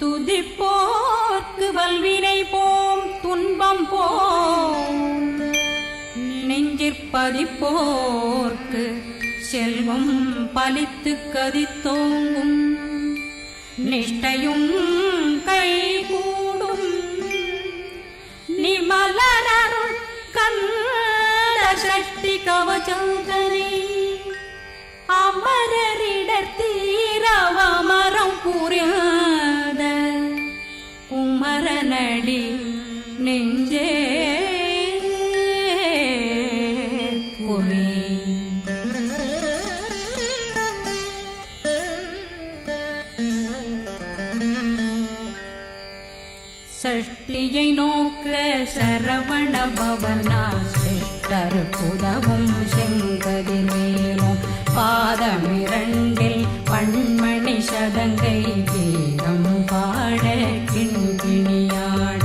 துதிப்போர்க்கு வல்வினை போம் துன்பம் போம் நெஞ்சிற்பதிப்போர்க்கு செல்வம் பலித்து கதித்தோங்கும் நிஷ்டையும் கைகூடும் நிமலனருள் கந்த சக்தி கவசந்தனை அமரரிடர் தீரவமரம் புரியாத குமரனடி நெஞ்சே சஷ்டியை நோக்க சரவண பவனா சிஷ்டர் புதவும் செங்கதிர்வேலும் பாதமிரண்டில் பண்மணி சதங்கை கீதம் பாட கிண்கிணியாட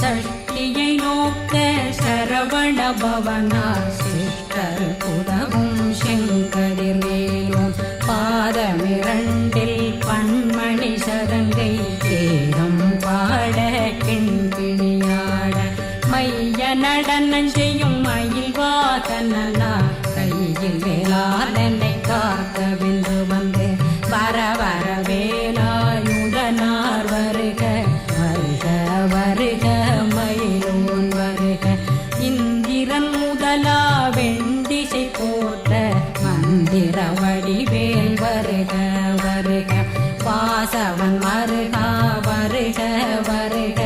சஷ்டியை நோக்க சரவண பவனா சிஷ்டர் புதவும் செங்கதிர்வேலும் பாதமிரண்டில் பண்மணி சதங்கை கீதம் பாட கிண்கிணியாட மைய நடனம் செய்யும் மயில் வாதனா கையில் வேளாளனை காக்க வென்று வந்து வர வர வேலாயுதனார் வருக வருக வருக மயிலோன் வருக இந்திரன் முதலா வெண்டிசை போட்ட மந்திர வடிவேல் வருக வருக வாசவன் வருகா வருக வருக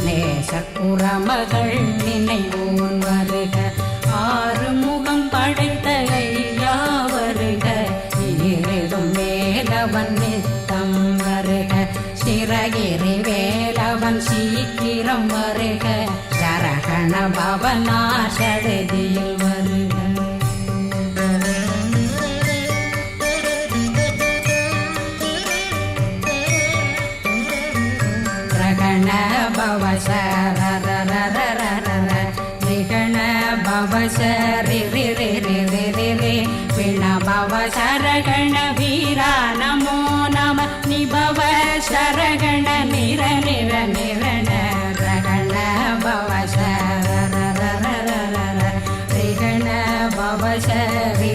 நேசக்குறமகள் நினைவோன் வருக ஆறு முகம் படைத்த ஐயா வருக ஈரிடும் வேலவன் நித்தம் வருக சிறகிரி வேலவன் சீக்கிரம் வருக சரகண பவனா சடுதியில் வருக நிகண பவசரி பிண பவ சரகண வீரா நமோ நம நிபவ சரகண நிர நிர நிரண ரகண பவசரிகண பவசரி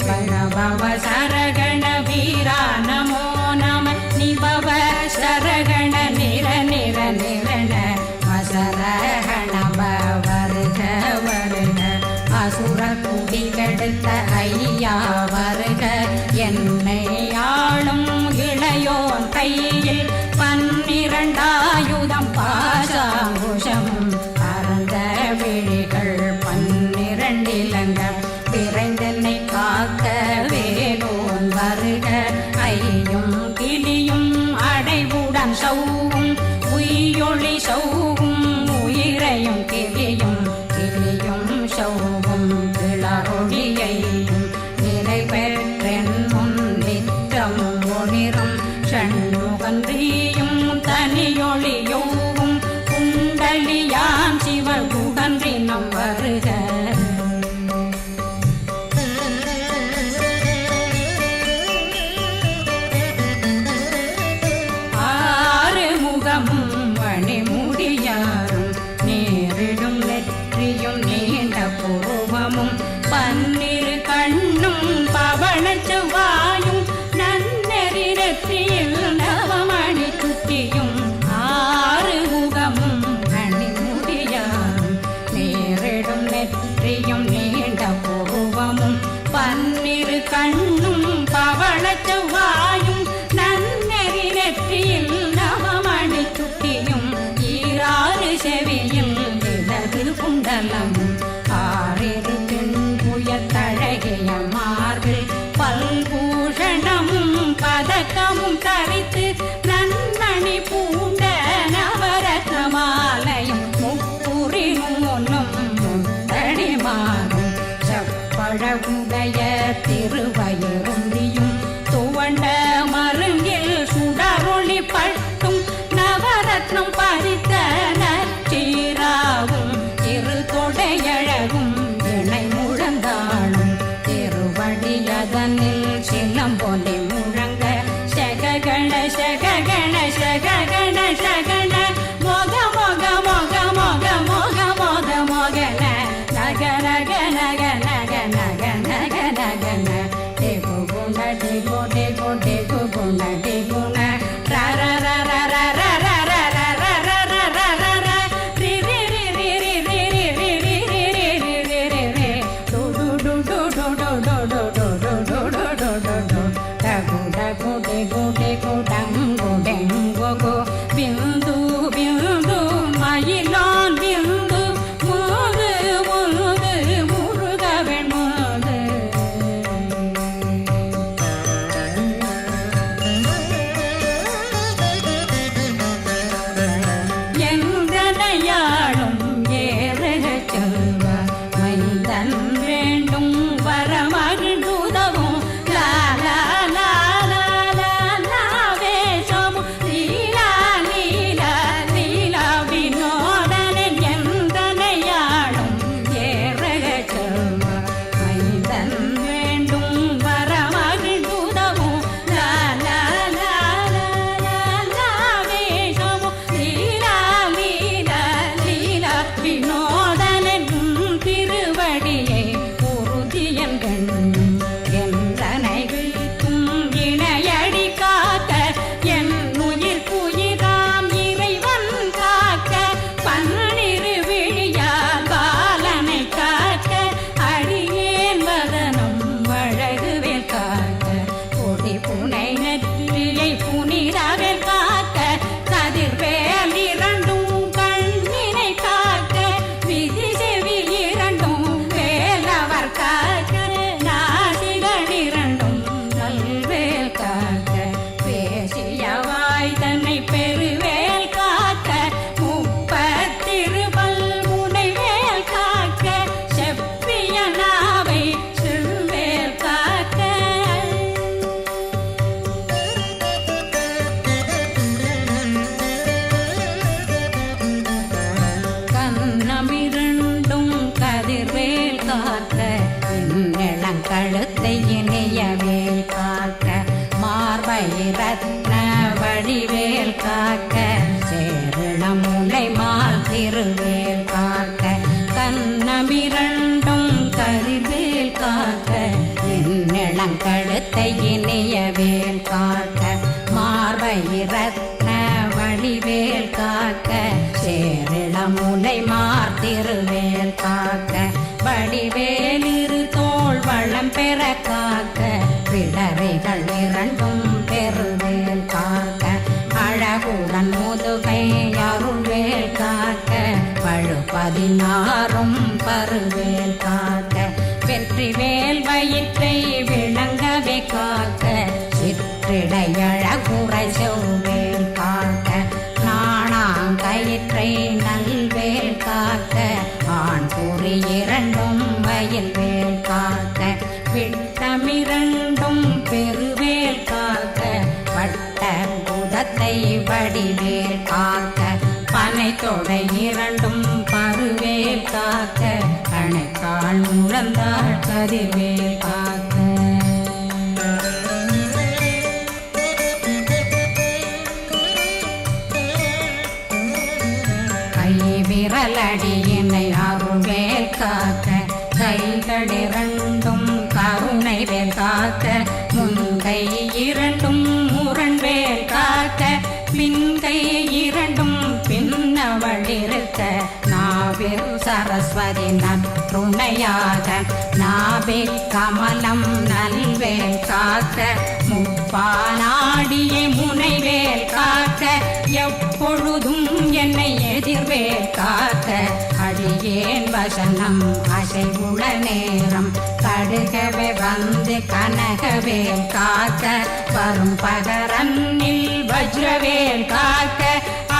பிண பவ சரகண வீரா நமோ நம நிபவ சரகண நிர நிர நிரண மசரகண வருக வருக அசுர குடி கெடுத்த ஐயா வருக என்னை ஆளும் இளையோன் கையில் 12 ஆயுதம் பாசாங்குஷம் பரந்த விழிகள் 12 இலங்கம் விரைந்தென்னை காக்க வேலோன் வருக ஐயும் கிளியும் அடைவுடன் சௌவும் உயிரொளி சௌவும் உயிரையும் கிளியும் கிளியும் சௌவும் கிளரொளியையும் நிலை பெற்றென் முன் நித்தம் ஒளிரும் ஷண்முகன்றியும் தனியொளியோவும் குண்டலியாம் சிவகுகன்றினம் வருக மணிமுடியாரும் நேரிடும் நெற்றியும் நீண்ட பூர்வமும் 12 கண்ணும் பவள செவ்வாயும் நன்னெறி நெற்றியில் நவமணி சுட்டியும் 6 முகமும் மணிமுடியாரும் நேரிடும் நெற்றியும் நீண்ட பூர்வமும் 12 கண்ணும் பவள செவ்வாயும் நன்னெறி நெற்றியில் நவமணி சுட்டியும் 6 செவியில் இடது குண்டலம் 6 புயத்தழகிய மார்பில் பல்பூஷணமும் பதக்கமும் தரித்து நன்மணி பூண்ட நவரத்ன மாலையும் முப்புரி நூலும் முத்தடிமாறும் செப்பழகுடைய திருவயிறுந்தியும் துவண்ட மருங்கில் சுடரொளி பட்டும் நவரத்னம் பறித்த நச்சீராவும் திருத்தொடையழகும் இணை முழந்தாளும் திருவடியதனில் சிலம்பொலி முழங்க சககள சகக பிந்து பிந்து மயிலான் பிந்து முது முது முருகவன் முது எங்கனையாளும் ஏறுக செல்வ மைந்தன் வேண்டும் வரமகிழ்ந்துதவும் லாலா கழுத்தை இணையவேல் காக்க மார்பை ரத்ன வடிவேல் காக்க சேரணம் முலை மால் திருவேல் காக்க கண்ணமிரண்டும் கருவேல் காக்க கழுத்தை இணையவேல் காக்க மார்பை ரத்ன வடிவேல் காக்க சேரணம் முலை மால் திருவேல் காக்க வடிவேல் இரு தோள் வளம் பெற காக்க பிடரைகள் இரண்டும் பெருவேல் காக்க அழகுடன் முதுகை அருள்வேல் காக்க பழு16 பருவேல் காக்க வெற்றிவேல் வயிற்றை விளங்கவே காக்க சிற்றிடையழகுரை செவ்வேல் காக்க நாணாங்கயிற்றை நல்வேல் காக்க ஆண் குறி இரண்டும் வயல்வேல் காக்க விட்டமிரண்டும் பெருவேல் காக்க வட்ட குதத்தை வடிவேல் காக்க பனை தொடை இரண்டும் பருவேல் காக்க கணைக்கால் முழந்தாள் கதிர்வேல் காக்க விரலடியினை அருள்வேல் காக்க கைகளிரண்டும் கருணை வேல் காக்க முன்கை இரண்டும் முரண்வேல் காக்க பின்கை இரண்டும் பின்னவளிருக்க நாவில் சரஸ்வதி நற்றுணையாக நாவே கமலம் நல்வேல் காக்க முப்பானாடியை முனைவேல் காக்க எப்பொழுதும் என்னை எதிர்வேல் காக்க அடியேன் வசனம் அசைவுள நேரம் கடுகவே வந்து கனகவேல் காக்க வரும் பகரன்னில் வஜ்ரவேல் காக்க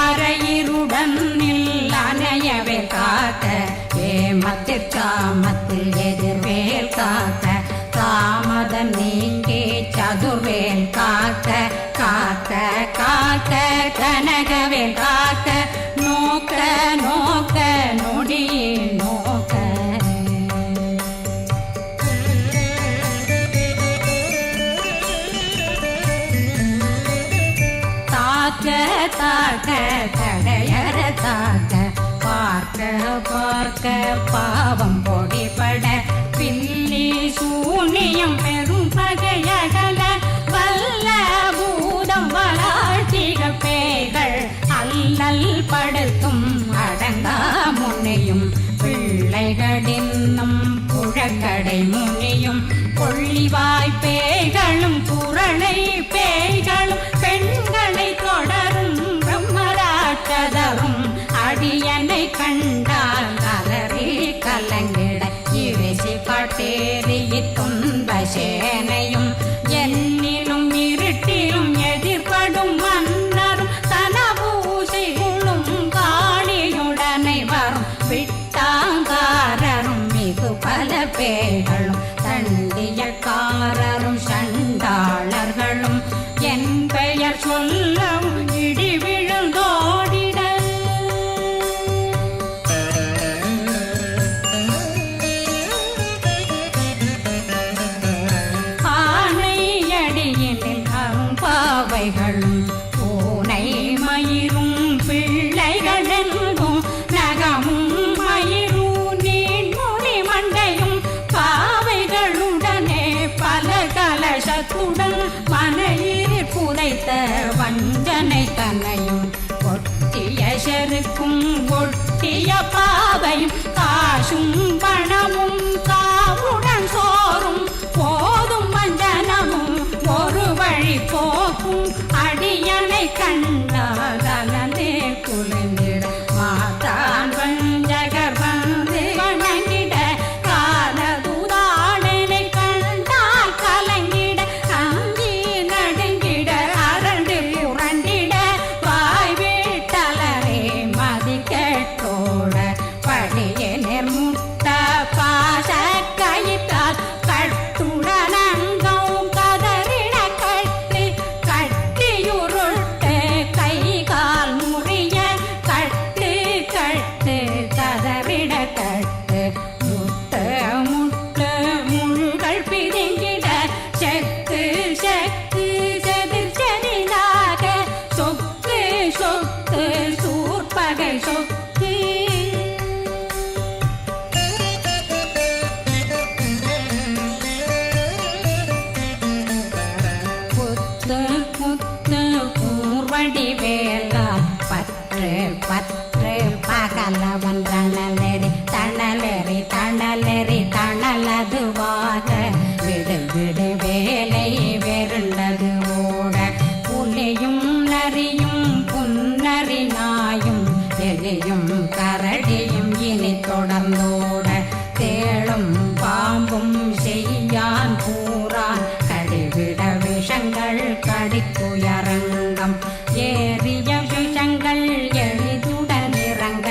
அரையிருடன் அணையவேல் காக்க ஏமத்தில் காமத்தில் எதிர்வேல் காக்க காமத நீங்கி சதுர்வேல் காக்க காக்க காக்க கனகவேல் காக்க நோக்க நோக்க நொடியே நோக்க தாக்க தாக்க தடையற தாக்க பார்க்க பார்க்க பாவம் பொடிபட பில்லி சூனியம் பெரும் பகையகல வல்ல பூதம் வளாழ்த்திக பேய்கள் அல்லல் படுத்தும் அடங்கா முன்னையும் பிள்ளைகளின்னும் புழக்கடை முனியும் கொள்ளிவாய் பேய்களும் குரளை பேய்களும் பெண்களை தொடரும் பிரம்மராட்சதரும் அடியனை கண்டால் கலறி கலங்கிட இவிசி பட்டேறி துன்ப சேனையும் என்னிலும் இருட்டிலும் எதிர்படும் மன்னரும் தனபூசைகளும் காளியுடனை வரும் விட்டாங்காரரும் மிகு பல பேர்களும் தண்டியக்காரரும் சண்டாளர்களும் என் பெயர் சொல்லவும் இடி விழுந்தோடிட ஆனையடியினில் அரும்பாவைகளும் பூனை மயிரும் பிள்ளைகளெங்கும் நகமும் மயிரும் நீண்முடி மண்டையும் பாவைகளுடனே பல கலசத்துடன் மனையில் புதைத்த வஞ்சனை தன்னையும் ஒட்டிய செருக்கும் ஒட்டிய பாவையும் காசும் பணமும் காவுடன் சோறும் போதும் வஞ்சனமும் ஒரு வழி போக்கும் அடியனை கண்டால் அலந்தே குளிர்ந்திட மாதான் வஞ்சகர் வந்து வணங்கிட காலதுதாடனை கண்டால் கலங்கிட அங்கி நடுங்கிட அரண்டு புரண்டிட வாய் வீட்டலரே மதி கேட்டோட படியே நிர்முட்ட பாச கயிற்றால் கட்டுடனங்கும் கதறிட கட்டி கட்டியுருட்டு கை கால் முறிய கட்டு கட்டு கதறிட கட்டு முட்டு முட்டு முள்கள் பிதுங்கிட செக்கு செக்கு செதிர் செதிலாக சொக்கு சொக்கு சூர்பகை சொக்கு புத்து புத்து கூர்வடி வேலால் பற்று பற்று பகலவன் தணலெறி தணலெறி தணலெறி தணலதுவாக விடு விடு வேலை வெருண்டது ஓட புலியும் நரியும் புன்னரி நாயும் எலியும் கரடியும் இனி தொடர்ந்தோட தேளும் பாம்பும் செய்யான் கூறான் கடிவிட விஷங்கள் கடிக்குயரங்கம் ஏறிய விஷங்கள் எளிதுடன் இறங்க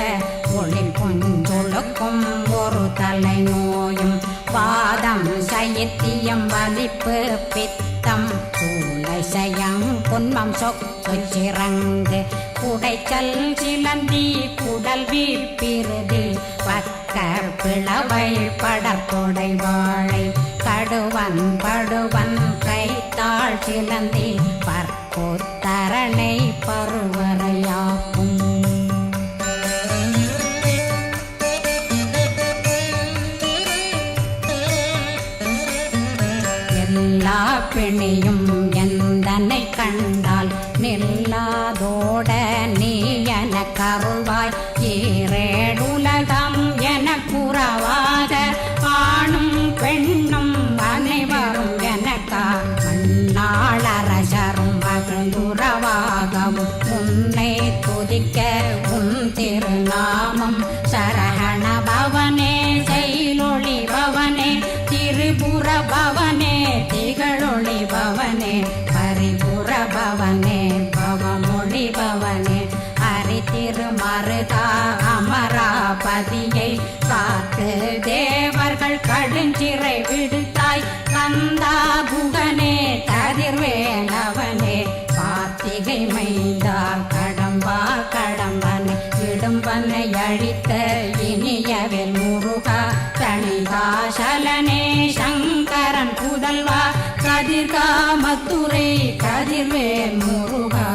ஒளில் கொஞ்சொழுக்கும் ஒரு தலை நோயும் வாதம் சைத்தியம் வலிப்பு பித்தம் சூளை சயம் புன்மம் சொக்கு சிறங்கு குடைச்சல் சிலந்தி குடல் வீப்பிருதி பக்கர் பிளவை படற்கொடை வாழை கடுவன் படுவன் கைத்தாள் சிலந்தி பற்போத்தரணை பருவரையாக்கும் எல்லா பிணியும் எந்தனை கண்டால் நில்லாதோட நீ என கருள்வாய் ஈரேடுலகம் என குறவாக ஆணும் பெண்ணும் அனைவரும் எனக்கா மண்ணாளரசரும் மகிழ்ந்துறவாகவும் உன்னை துதிக்க உன் திருநாமம் சரகண பவனே செயலொளி பவனே திரிபுர பவனே திகழொளி பவனே பரிபுர பவனே பவமொழி பவனே ஹரி திருமருகா அமராபதியை காத்து தேவர்கள் கடுஞ்சிறை விடுத்தாய் கந்தா குகனே கதிர்வேலவனே கார்த்திகை மைந்தா கடம்பா கடம்பனை இடும்பனை அழித்த இனியவேல் முருகா தணிகாசலனே சங்கரன் புதல்வா கதிர்காமத்துரை கதிர்வேல் முருகா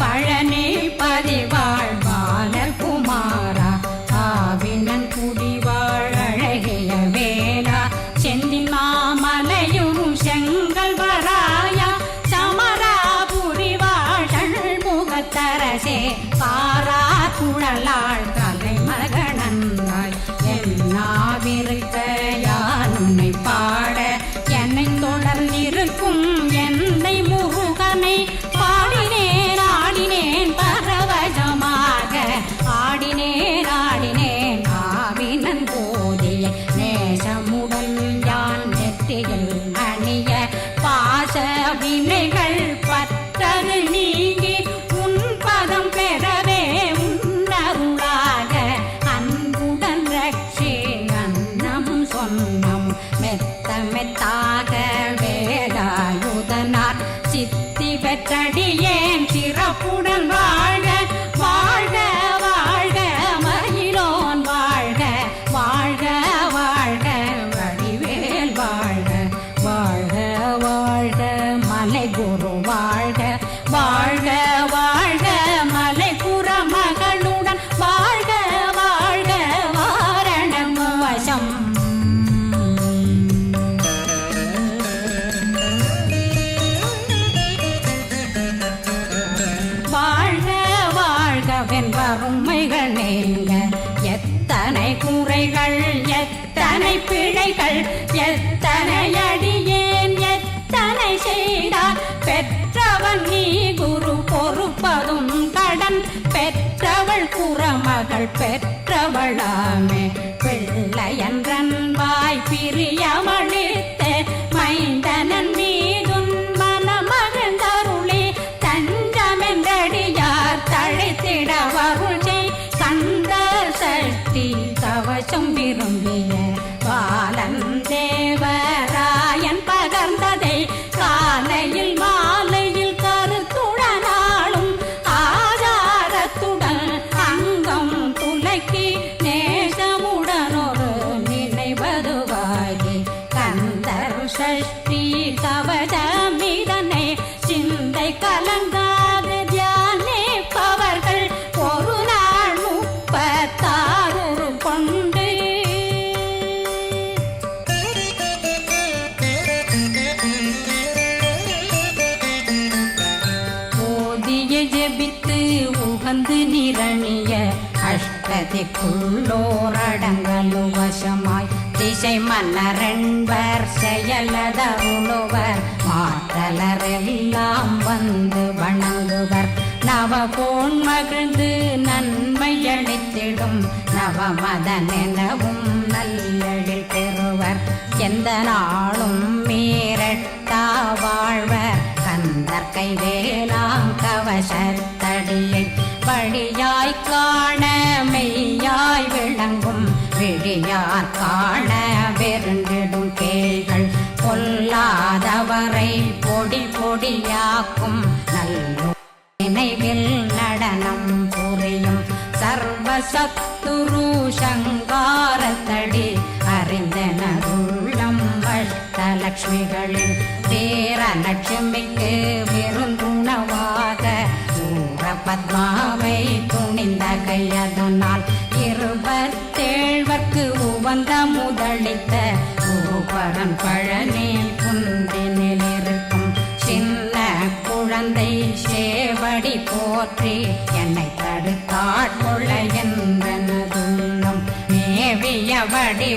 பழனி பதிவாழ் பாலர் குமாரா ஆவினன் குடிவாழ் அழகிய வேலா செந்தின் மாமலையும் செங்கல் வராயா சமராபுரி வாழல் முகத்தரச காரா குழலாள் கலைமகனந்தாய் என்னாவிருக்க யான் உன்னை பாட என்னை தொடர்ந்திருக்கும் என்னை முருகனை பாடினேன் ஆடினேன் பரவசமாக ஆடினேன் ஆடினேன் ஆவினன் போதிய நேசமுடன் யான் நெற்றியில் அணிய பாச வினைகள் பற்றது நீங்கி உன் பதம் பெறவே உன்னருளாக அன்புடன் ரட்சி அன்னமும் சொன்னம் மெத்த மெத்தாக வேலாயுதனார் சித்தி பெற்றடியேன் சிறப்புடன் வாழ்க வாழ்க வாழ்க மயிலோன் வாழ்க வாழ்க வாழ்க வடிவேல் வாழ்க வாழ்க வாழ்க மலை குரு வாழ்க வாழ்க வாழ்க மலை புற மகளுடன் வாழ்க வாழ்க வாரணம் வசம் வாழ்க வாழ்கவென் வறுமைகள் நீங்க எத்தனை குறைகள் எத்தனை பிழைகள் எத்தனை அடியேன் எத்தனை செய்தார் பெற்றவன் நீ குரு பொறுப்பதும் கடன் பெற்றவள் குறமகள் பெற்றவளாமே பிள்ளையன்றன் வாய் பிரியமளித்த மைந்தனன் மீதுன் மனமகந்தருளே தஞ்சமென்றடியார் தழைத்திட வருளை கந்த சக்தி கவசம் விரும்பிய பாலன் தேவராயன் பகர்ந்ததை காலையில் மாலையில் கருத்துடனாலும் ஆதாரத்துடன் அங்கம் துலக்கி நேசமுடனொரு நினைவதுவாகி கந்தர் சஷ்டி கவசமிதனை சிந்தை கலங்காது தியானிப்பவர்கள் ஒரு நாள் 36 கொண்டு ஓதிய ஜெபித்து உகந்து நிரணிய அஷ்டதிக்குள்ளோரடங்கலு வசமாய் திசை மன்னரென்பர் செயலதருளுவர் மாற்றலரெல்லாம் வந்து வணங்குவர் நவகோன் மகிழ்ந்து நன்மையளித்திடும் நவமதனெனவும் நல்லெழில் பெறுவர் எந்த நாளும் மீறட்டா வாழ்வர் கந்தற்கை வேளாங் கவசத்தடியை வழியாய் காண மெய்யாய் விளங்கும் விழியார் காண வெருண்டிடும் கேள்கள் பொல்லாதவரை பொடி பொடியாக்கும் நல்ல நினைவில் நடனம் புரியும் சர்வசத்துரு சங்காரத்தடி அறிந்தனருள்ளம் அஷ்டலக்ஷ்மிகளில் பேரலட்சுமிக்கு விருந்துணவாக ஊர பத்மாவை துணிந்த கையதனால் 27 உவந்த முதலித்த ஊபரன் பழனி குந்தினில் இருக்கும் சின்ன குழந்தை சேவடி போற்றி என்னை தடுத்தாட்கொள்ள என்றனதுள்ளம் மேவிய வடி